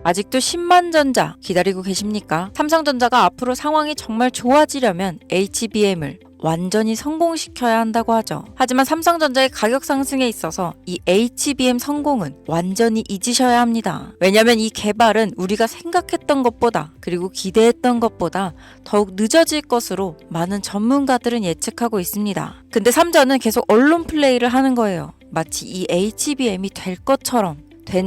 아직도 10만 전자 기다리고 계십니까? 삼성전자가 앞으로 상황이 정말 좋아지려면 HBM을 완전히 성공시켜야 한다고 하죠. 하지만 삼성전자의 가격 상승에 있어서 이 HBM 성공은 완전히 잊으셔야 합니다. 왜냐면 이 개발은 우리가 생각했던 것보다 그리고 기대했던 것보다 더욱 늦어질 것으로 많은 전문가들은 예측하고 있습니다. 근데 삼전은 계속 언론 플레이를 하는 거예요. 마치 이 HBM이 된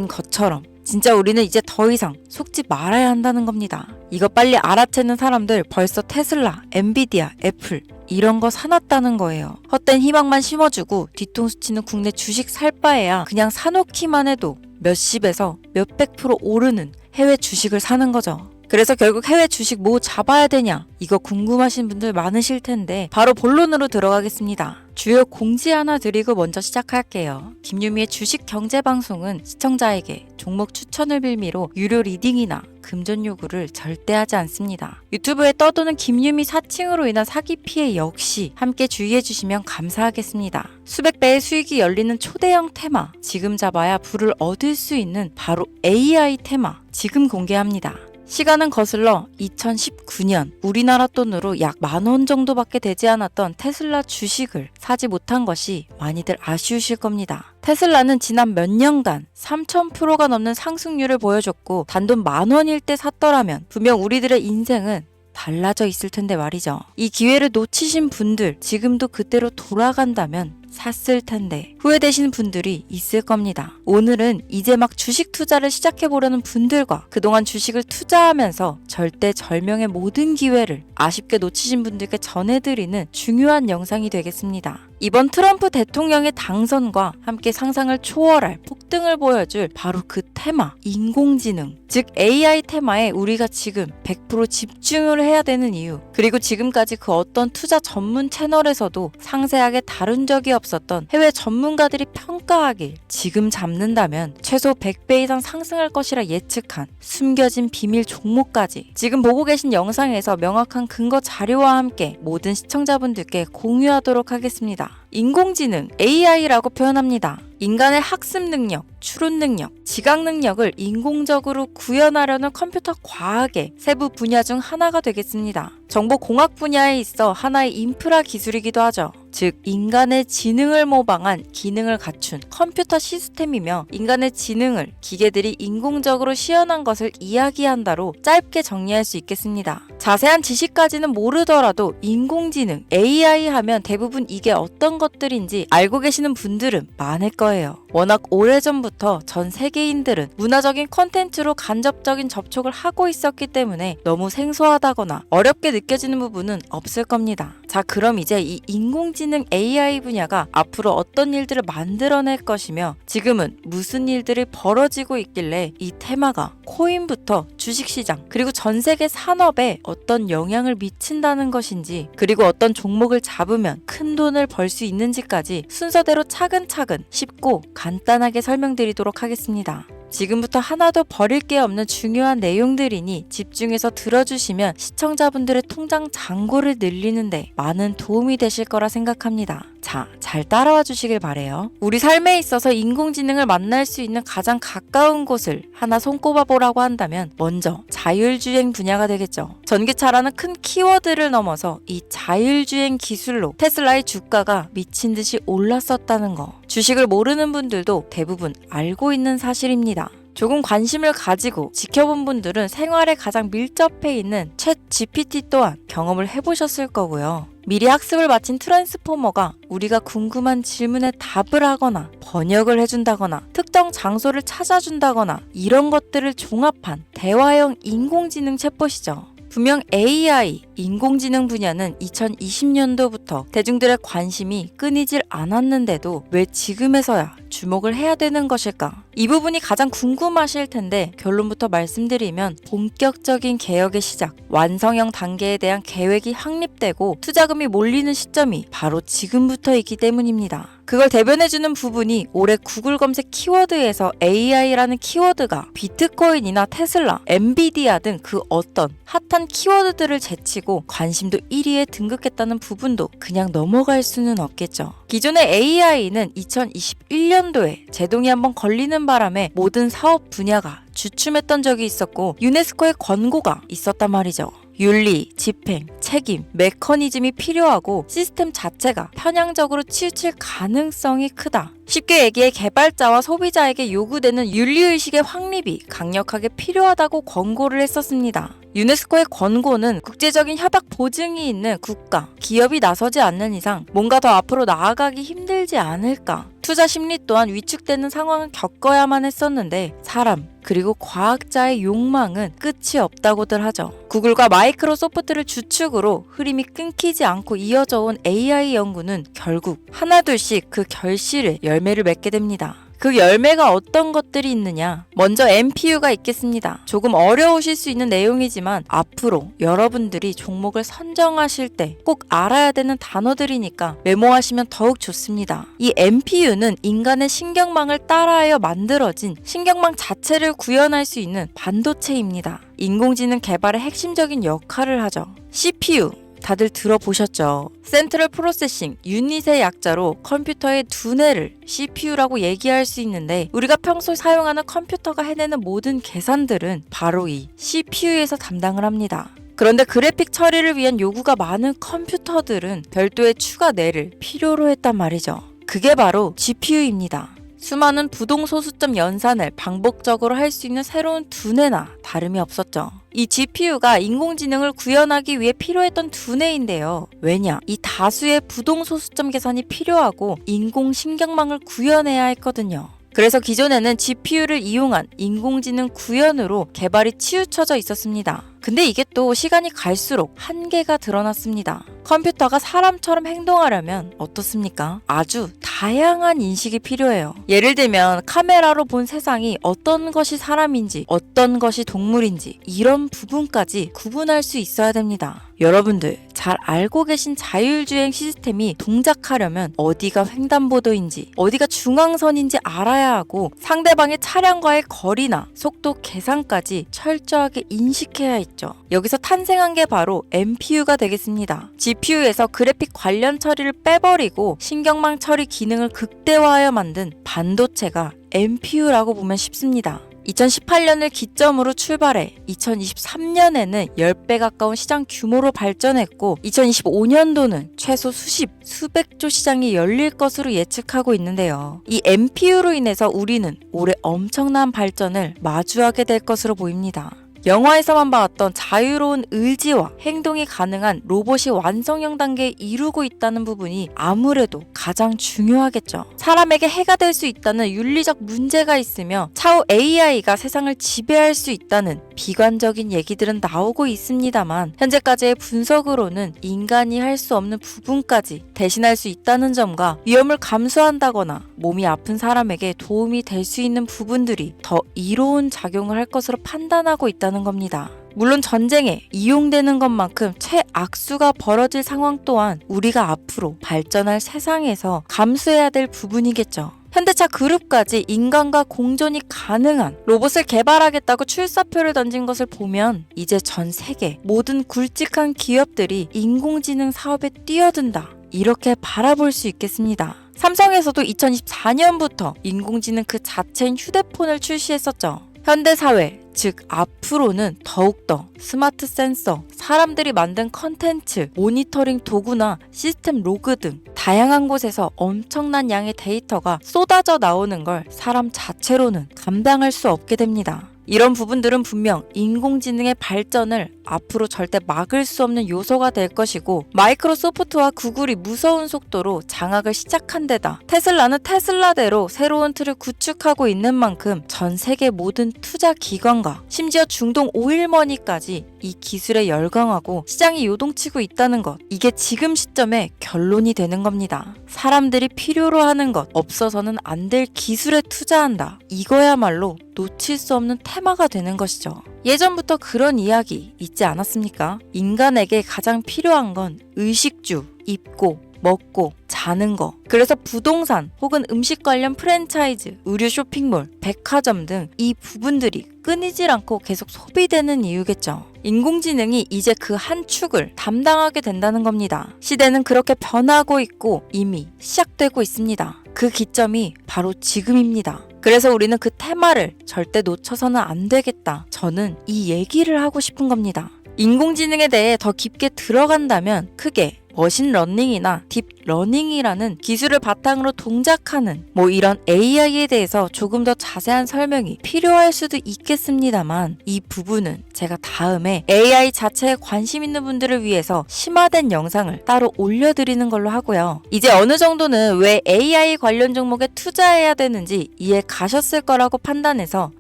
것처럼 진짜 우리는 이제 더 이상 속지 말아야 한다는 겁니다. 이거 빨리 알아채는 사람들 벌써 테슬라, 엔비디아, 애플 이런 거 사놨다는 거예요. 헛된 희망만 심어주고 뒤통수 치는 국내 주식 살 바에야 그냥 사놓기만 해도 몇십에서 몇백 프로 오르는 해외 주식을 사는 거죠. 그래서 결국 해외 주식 뭐 잡아야 되냐? 이거 궁금하신 분들 많으실 텐데 바로 본론으로 들어가겠습니다. 주요 공지 하나 드리고 먼저 시작할게요. 김유미의 주식 경제 방송은 시청자에게 종목 추천을 빌미로 유료 리딩이나 금전 요구를 절대 하지 않습니다. 유튜브에 떠도는 김유미 사칭으로 인한 사기 피해 역시 함께 주의해 주시면 감사하겠습니다. 수백 배의 수익이 열리는 초대형 테마, 지금 잡아야 부를 얻을 수 있는 바로 AI 테마 지금 공개합니다. 시간은 거슬러 2019년 우리나라 돈으로 약 10,000원 정도밖에 되지 않았던 테슬라 주식을 사지 못한 것이 많이들 아쉬우실 겁니다. 테슬라는 지난 몇 년간 3000%가 넘는 상승률을 보여줬고 단돈 10,000원일 때 샀더라면 분명 우리들의 인생은 달라져 있을 텐데 말이죠. 이 기회를 놓치신 분들 지금도 그때로 돌아간다면 샀을 텐데 후회되시는 분들이 있을 겁니다. 오늘은 이제 막 주식 투자를 시작해보려는 분들과 그동안 주식을 투자하면서 절대절명의 모든 기회를 아쉽게 놓치신 분들께 전해드리는 중요한 영상이 되겠습니다. 이번 트럼프 대통령의 당선과 함께 상상을 초월할 폭등을 보여줄 바로 그 테마, 인공지능, 즉 AI 테마에 우리가 지금 100% 집중을 해야 되는 이유, 그리고 지금까지 그 어떤 투자 전문 채널에서도 상세하게 다룬 적이 없었던 해외 전문가들이 평가하길 지금 잡는다면 최소 100배 이상 상승할 것이라 예측한 숨겨진 비밀 종목까지 지금 보고 계신 영상에서 명확한 근거 자료와 함께 모든 시청자분들께 공유하도록 하겠습니다. 인공지능, AI라고 표현합니다. 인간의 학습 능력, 추론 능력, 지각 능력을 인공적으로 구현하려는 컴퓨터 과학의 세부 분야 중 하나가 되겠습니다. 정보공학 분야에 있어 하나의 인프라 기술이기도 하죠. 즉 인간의 지능을 모방한 기능을 갖춘 컴퓨터 시스템이며 인간의 지능을 기계들이 인공적으로 시연한 것을 이야기한다로 짧게 정리할 수 있겠습니다. 자세한 지식까지는 모르더라도 인공지능, AI 하면 대부분 이게 어떤 것들인지 알고 계시는 분들은 많을 거예요. 워낙 오래전부터 전 세계인들은 문화적인 콘텐츠로 간접적인 접촉을 하고 있었기 때문에 너무 생소하다거나 어렵게 느껴지는 부분은 없을 겁니다. 자, 그럼 이제 이 인공지능 AI 분야가 앞으로 어떤 일들을 만들어낼 것이며 지금은 무슨 일들이 벌어지고 있길래 이 테마가 코인부터 주식시장 그리고 전 세계 산업에 어떤 영향을 미친다는 것인지 그리고 어떤 종목을 잡으면 큰 돈을 벌 수 있는지까지 순서대로 차근차근 쉽고 간단하게 설명드리도록 하겠습니다. 지금부터 하나도 버릴 게 없는 중요한 내용들이니 집중해서 들어주시면 시청자분들의 통장 잔고를 늘리는데 많은 도움이 되실 거라 생각합니다. 자, 잘 따라와 주시길 바래요. 우리 삶에 있어서 인공지능을 만날 수 있는 가장 가까운 곳을 하나 손꼽아 보라고 한다면 먼저 자율주행 분야가 되겠죠. 전기차라는 큰 키워드를 넘어서 이 자율주행 기술로 테슬라의 주가가 미친 듯이 올랐었다는 거. 주식을 모르는 분들도 대부분 알고 있는 사실입니다. 조금 관심을 가지고 지켜본 분들은 생활에 가장 밀접해 있는 챗 GPT 또한 경험을 해보셨을 거고요. 미리 학습을 마친 트랜스포머가 우리가 궁금한 질문에 답을 하거나 번역을 해준다거나 특정 장소를 찾아준다거나 이런 것들을 종합한 대화형 인공지능 챗봇이죠. 분명 AI, 인공지능 분야는 2020년도부터 대중들의 관심이 끊이질 않았는데도 왜 지금에서야 주목을 해야 되는 것일까? 이 부분이 가장 궁금하실 텐데 결론부터 말씀드리면 본격적인 개혁의 시작, 완성형 단계에 대한 계획이 확립되고 투자금이 몰리는 시점이 바로 지금부터이기 때문입니다. 그걸 대변해주는 부분이 올해 구글 검색 키워드에서 AI라는 키워드가 비트코인이나 테슬라, 엔비디아 등 그 어떤 핫한 키워드들을 제치고 관심도 1위에 등극했다는 부분도 그냥 넘어갈 수는 없겠죠. 기존의 AI는 2021년도에 제동이 한번 걸리는 바람에 모든 사업 분야가 주춤했던 적이 있었고 유네스코의 권고가 있었단 말이죠. 윤리, 집행, 책임, 메커니즘이 필요하고 시스템 자체가 편향적으로 치우칠 가능성이 크다. 쉽게 얘기해 개발자와 소비자에게 요구되는 윤리의식의 확립이 강력하게 필요하다고 권고를 했었습니다. 유네스코의 권고는 국제적인 협약 보증이 있는 국가, 기업이 나서지 않는 이상 뭔가 더 앞으로 나아가기 힘들지 않을까. 투자 심리 또한 위축되는 상황을 겪어야만 했었는데 사람, 그리고 과학자의 욕망은 끝이 없다고들 하죠. 구글과 마이크로소프트를 주축으로 흐름이 끊기지 않고 이어져 온 AI 연구는 결국 하나둘씩 그 결실의 열매를 맺게 됩니다. 그 열매가 어떤 것들이 있느냐? 먼저 NPU가 있겠습니다. 조금 어려우실 수 있는 내용이지만 앞으로 여러분들이 종목을 선정하실 때 꼭 알아야 되는 단어들이니까 메모하시면 더욱 좋습니다. 이 NPU는 인간의 신경망을 따라하여 만들어진 신경망 자체를 구현할 수 있는 반도체입니다. 인공지능 개발의 핵심적인 역할을 하죠. CPU 다들 들어보셨죠? 센트럴 프로세싱 유닛의 약자로 컴퓨터의 두뇌를 CPU라고 얘기할 수 있는데 우리가 평소 사용하는 컴퓨터가 해내는 모든 계산들은 바로 이 CPU에서 담당을 합니다. 그런데 그래픽 처리를 위한 요구가 많은 컴퓨터들은 별도의 추가 뇌를 필요로 했단 말이죠. 그게 바로 GPU입니다. 수많은 부동소수점 연산을 반복적으로 할 수 있는 새로운 두뇌나 다름이 없었죠. 이 GPU가 인공지능을 구현하기 위해 필요했던 두뇌인데요. 왜냐? 이 다수의 부동소수점 계산이 필요하고 인공신경망을 구현해야 했거든요. 그래서 기존에는 GPU를 이용한 인공지능 구현으로 개발이 치우쳐져 있었습니다. 근데 이게 또 시간이 갈수록 한계가 드러났습니다. 컴퓨터가 사람처럼 행동하려면 어떻습니까? 아주 다양한 인식이 필요해요. 예를 들면 카메라로 본 세상이 어떤 것이 사람인지 어떤 것이 동물인지 이런 부분까지 구분할 수 있어야 됩니다. 여러분들 잘 알고 계신 자율주행 시스템이 동작하려면 어디가 횡단보도인지 어디가 중앙선인지 알아야 하고 상대방의 차량과의 거리나 속도 계산까지 철저하게 인식해야 있죠. 여기서 탄생한 게 바로 NPU가 되겠습니다. GPU에서 그래픽 관련 처리를 빼버리고 신경망 처리 기능을 극대화하여 만든 반도체가 NPU라고 보면 쉽습니다. 2018년을 기점으로 출발해 2023년에는 10배 가까운 시장 규모로 발전했고 2025년도는 최소 수백조 시장이 열릴 것으로 예측하고 있는데요. 이 NPU로 인해서 우리는 올해 엄청난 발전을 마주하게 될 것으로 보입니다. 영화에서만 봤던 자유로운 의지와 행동이 가능한 로봇이 완성형 단계에 이루고 있다는 부분이 아무래도 가장 중요하겠죠. 사람에게 해가 될 수 있다는 윤리적 문제가 있으며 차후 AI가 세상을 지배할 수 있다는 비관적인 얘기들은 나오고 있습니다만 현재까지의 분석으로는 인간이 할 수 없는 부분까지 대신할 수 있다는 점과 위험을 감수한다거나 몸이 아픈 사람에게 도움이 될 수 있는 부분들이 더 이로운 작용을 할 것으로 판단하고 있다는 겁니다. 물론 전쟁에 이용되는 것만큼 최악수가 벌어질 상황 또한 우리가 앞으로 발전할 세상에서 감수해야 될 부분이겠죠. 현대차 그룹까지 인간과 공존이 가능한 로봇을 개발하겠다고 출사표를 던진 것을 보면 이제 전 세계 모든 굵직한 기업들이 인공지능 사업에 뛰어든다. 이렇게 바라볼 수 있겠습니다. 삼성에서도 2024년부터 인공지능 그 자체인 휴대폰을 출시했었죠. 현대사회, 즉 앞으로는 더욱더 스마트 센서, 사람들이 만든 컨텐츠, 모니터링 도구나 시스템 로그 등 다양한 곳에서 엄청난 양의 데이터가 쏟아져 나오는 걸 사람 자체로는 감당할 수 없게 됩니다. 이런 부분들은 분명 인공지능의 발전을 앞으로 절대 막을 수 없는 요소가 될 것이고 마이크로소프트와 구글이 무서운 속도로 장악을 시작한 데다 테슬라는 테슬라대로 새로운 틀을 구축하고 있는 만큼 전 세계 모든 투자 기관과 심지어 중동 오일머니까지 이 기술에 열광하고 시장이 요동치고 있다는 것, 이게 지금 시점에 결론이 되는 겁니다. 사람들이 필요로 하는 것, 없어서는 안 될 기술에 투자한다. 이거야말로 놓칠 수 없는 테마가 되는 것이죠. 예전부터 그런 이야기 있지 않았습니까? 인간에게 가장 필요한 건 의식주, 입고, 먹고, 자는 거. 그래서 부동산 혹은 음식 관련 프랜차이즈, 의류 쇼핑몰, 백화점 등 이 부분들이 끊이질 않고 계속 소비되는 이유겠죠. 인공지능이 이제 그 한 축을 담당하게 된다는 겁니다. 시대는 그렇게 변하고 있고 이미 시작되고 있습니다. 그 기점이 바로 지금입니다. 그래서 우리는 그 테마를 절대 놓쳐서는 안 되겠다. 저는 이 얘기를 하고 싶은 겁니다. 인공지능에 대해 더 깊게 들어간다면 크게 머신러닝이나 딥러닝이라는 기술을 바탕으로 동작하는 이런 AI에 대해서 조금 더 자세한 설명이 필요할 수도 있겠습니다만 이 부분은 제가 다음에 AI 자체에 관심 있는 분들을 위해서 심화된 영상을 따로 올려드리는 걸로 하고요. 이제 어느 정도는 왜 AI 관련 종목에 투자해야 되는지 이해 가셨을 거라고 판단해서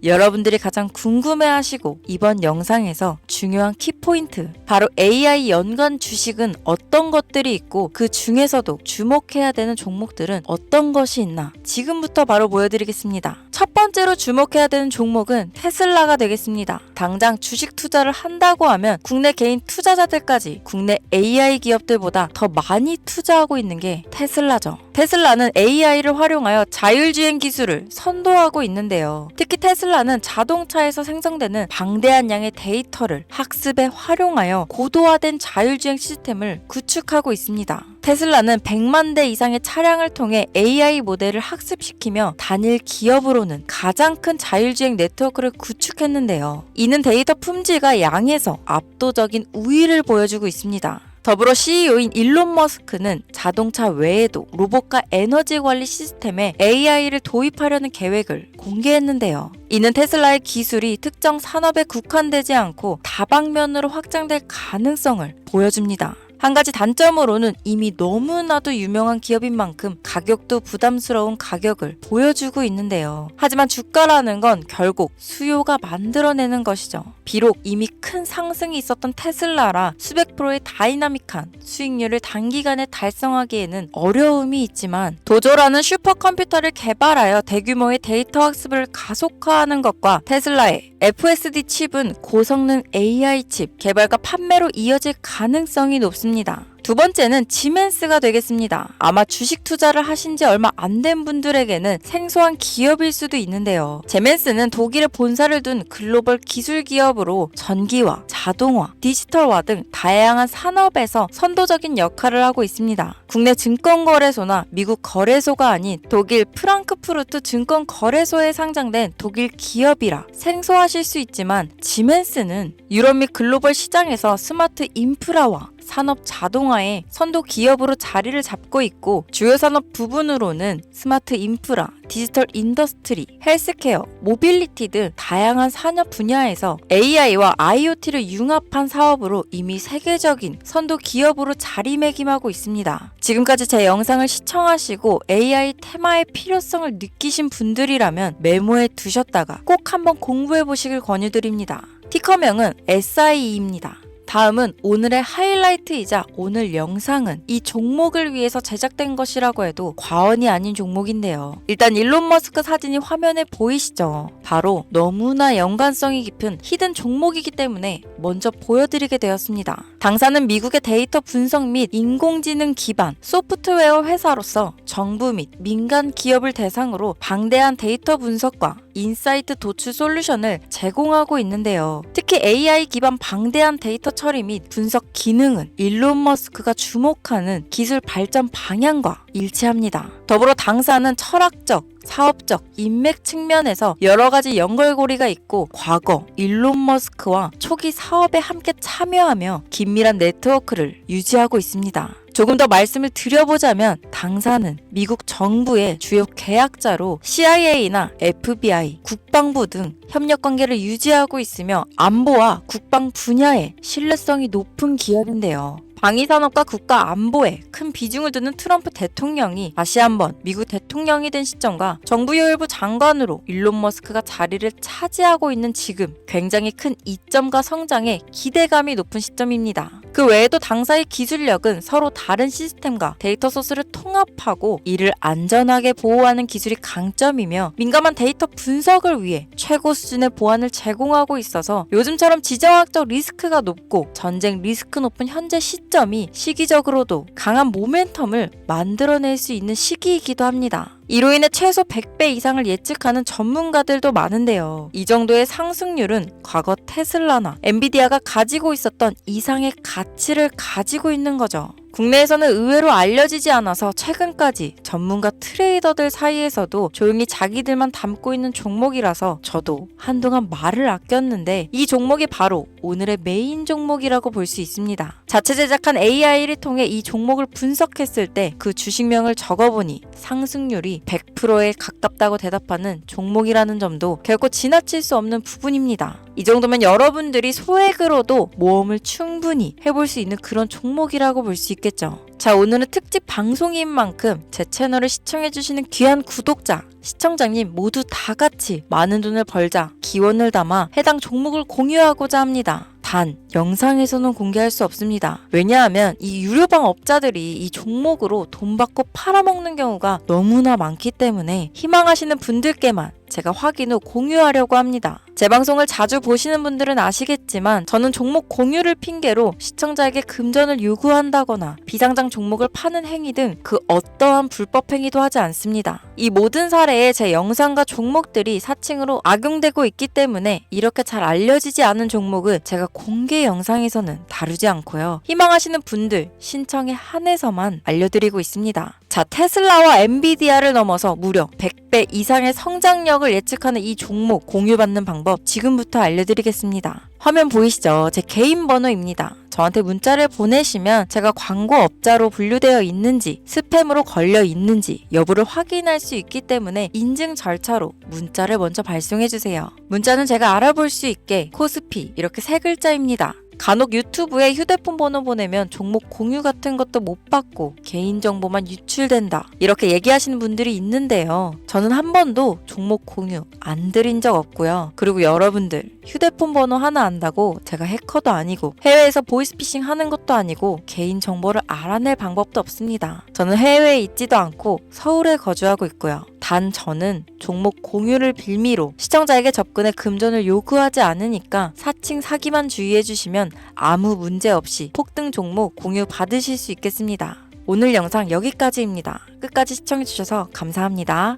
여러분들이 가장 궁금해하시고 이번 영상에서 중요한 키포인트, 바로 AI 연관 주식은 어떤 것들이 있고 그 중에서도 주목해야 되는 종목들은 어떤 것이 있나 지금부터 바로 보여드리겠습니다. 첫 번째로 주목해야 되는 종목은 테슬라가 되겠습니다. 당장 주식 투자를 한다고 하면 국내 개인 투자자들까지 국내 AI 기업들보다 더 많이 투자하고 있는 게 테슬라죠. 테슬라는 AI를 활용하여 자율주행 기술을 선도하고 있는데요. 특히 테슬라는 자동차에서 생성되는 방대한 양의 데이터를 학습에 활용하여 고도화된 자율주행 시스템을 구축하고 있습니다. 테슬라는 100만 대 이상의 차량을 통해 AI 모델을 학습시키며 단일 기업으로는 가장 큰 자율주행 네트워크를 구축했는데요. 이는 데이터 품질과 양에서 압도적인 우위를 보여주고 있습니다. 더불어 CEO인 일론 머스크는 자동차 외에도 로봇과 에너지 관리 시스템에 AI를 도입하려는 계획을 공개했는데요. 이는 테슬라의 기술이 특정 산업에 국한되지 않고 다방면으로 확장될 가능성을 보여줍니다. 한 가지 단점으로는 이미 너무나도 유명한 기업인 만큼 가격도 부담스러운 가격을 보여주고 있는데요. 하지만 주가라는 건 결국 수요가 만들어내는 것이죠. 비록 이미 큰 상승이 있었던 테슬라라 수백 프로의 다이나믹한 수익률을 단기간에 달성하기에는 어려움이 있지만 도조라는 슈퍼컴퓨터를 개발하여 대규모의 데이터 학습을 가속화하는 것과 테슬라의 FSD 칩은 고성능 AI 칩 개발과 판매로 이어질 가능성이 높습니다. 두 번째는 지멘스가 되겠습니다. 아마 주식 투자를 하신 지 얼마 안 된 분들에게는 생소한 기업일 수도 있는데요. 지멘스는 독일에 본사를 둔 글로벌 기술 기업으로 전기화, 자동화, 디지털화 등 다양한 산업에서 선도적인 역할을 하고 있습니다. 국내 증권거래소나 미국 거래소가 아닌 독일 프랑크푸르트 증권거래소에 상장된 독일 기업이라 생소하실 수 있지만 지멘스는 유럽 및 글로벌 시장에서 스마트 인프라와 산업 자동화의 선도 기업으로 자리를 잡고 있고 주요 산업 부분으로는 스마트 인프라, 디지털 인더스트리, 헬스케어, 모빌리티 등 다양한 산업 분야에서 AI와 IoT를 융합한 사업으로 이미 세계적인 선도 기업으로 자리매김하고 있습니다. 지금까지 제 영상을 시청하시고 AI 테마의 필요성을 느끼신 분들이라면 메모해 두셨다가 꼭 한번 공부해 보시길 권유드립니다. 티커명은 SIE입니다. 다음은 오늘의 하이라이트이자 오늘 영상은 이 종목을 위해서 제작된 것이라고 해도 과언이 아닌 종목인데요. 일단 일론 머스크 사진이 화면에 보이시죠? 바로 너무나 연관성이 깊은 히든 종목이기 때문에 먼저 보여드리게 되었습니다. 당사는 미국의 데이터 분석 및 인공지능 기반 소프트웨어 회사로서 정부 및 민간 기업을 대상으로 방대한 데이터 분석과 인사이트 도출 솔루션을 제공하고 있는데요. 특히 AI 기반 방대한 데이터 처리 및 분석 기능은 일론 머스크가 주목하는 기술 발전 방향과 일치합니다. 더불어 당사는 철학적, 사업적, 인맥 측면에서 여러 가지 연결고리가 있고 과거 일론 머스크와 초기 사업에 함께 참여하며 긴밀한 네트워크를 유지하고 있습니다. 조금 더 말씀을 드려보자면 당사는 미국 정부의 주요 계약자로 CIA나 FBI, 국방부 등 협력 관계를 유지하고 있으며 안보와 국방 분야에 신뢰성이 높은 기업인데요. 방위산업과 국가 안보에 큰 비중을 두는 트럼프 대통령이 다시 한번 미국 대통령이 된 시점과 정부요일부 장관으로 일론 머스크가 자리를 차지하고 있는 지금 굉장히 큰 이점과 성장에 기대감이 높은 시점입니다. 그 외에도 당사의 기술력은 서로 다른 시스템과 데이터 소스를 통합하고 이를 안전하게 보호하는 기술이 강점이며 민감한 데이터 분석을 위해 최고 수준의 보안을 제공하고 있어서 요즘처럼 지정학적 리스크가 높고 전쟁 리스크 높은 현재 시점이 시기적으로도 강한 모멘텀을 만들어낼 수 있는 시기이기도 합니다. 이로 인해 최소 100배 이상을 예측하는 전문가들도 많은데요. 이 정도의 상승률은 과거 테슬라나 엔비디아가 가지고 있었던 이상의 가치를 가지고 있는 거죠. 국내에서는 의외로 알려지지 않아서 최근까지 전문가 트레이더들 사이에서도 조용히 자기들만 담고 있는 종목이라서 저도 한동안 말을 아꼈는데 이 종목이 바로 오늘의 메인 종목이라고 볼 수 있습니다. 자체 제작한 AI를 통해 이 종목을 분석했을 때 그 주식명을 적어보니 상승률이 100%에 가깝다고 대답하는 종목이라는 점도 결코 지나칠 수 없는 부분입니다. 이 정도면 여러분들이 소액으로도 모험을 충분히 해볼 수 있는 그런 종목이라고 볼 수 있겠죠. 자, 오늘은 특집 방송인 만큼 제 채널을 시청해주시는 귀한 구독자, 시청자님 모두 다 같이 많은 돈을 벌자 기원을 담아 해당 종목을 공유하고자 합니다. 단, 영상에서는 공개할 수 없습니다. 왜냐하면 이 유료방 업자들이 이 종목으로 돈 받고 팔아먹는 경우가 너무나 많기 때문에 희망하시는 분들께만 제가 확인 후 공유하려고 합니다. 제 방송을 자주 보시는 분들은 아시겠지만 저는 종목 공유를 핑계로 시청자에게 금전을 요구한다거나 비상장 종목을 파는 행위 등 그 어떠한 불법 행위도 하지 않습니다. 이 모든 사례에 제 영상과 종목들이 사칭으로 악용되고 있기 때문에 이렇게 잘 알려지지 않은 종목은 제가 공개 영상에서는 다루지 않고요. 희망하시는 분들 신청에 한해서만 알려드리고 있습니다. 자, 테슬라와 엔비디아를 넘어서 무려 100배 이상의 성장력을 예측하는 이 종목 공유받는 방법 지금부터 알려드리겠습니다. 화면 보이시죠? 제 개인 번호입니다. 저한테 문자를 보내시면 제가 광고업자로 분류되어 있는지 스팸으로 걸려 있는지 여부를 확인할 수 있기 때문에 인증 절차로 문자를 먼저 발송해주세요. 문자는 제가 알아볼 수 있게 코스피 이렇게 3글자입니다. 간혹 유튜브에 휴대폰 번호 보내면 종목 공유 같은 것도 못 받고 개인정보만 유출된다 이렇게 얘기하시는 분들이 있는데요. 저는 한 번도 종목 공유 안 드린 적 없고요. 그리고 여러분들 휴대폰 번호 하나 안다고 제가 해커도 아니고 해외에서 보이스피싱 하는 것도 아니고 개인정보를 알아낼 방법도 없습니다. 저는 해외에 있지도 않고 서울에 거주하고 있고요. 단 저는 종목 공유를 빌미로 시청자에게 접근해 금전을 요구하지 않으니까 사칭 사기만 주의해주시면 아무 문제 없이 폭등 종목 공유 받으실 수 있겠습니다. 오늘 영상 여기까지입니다. 끝까지 시청해주셔서 감사합니다.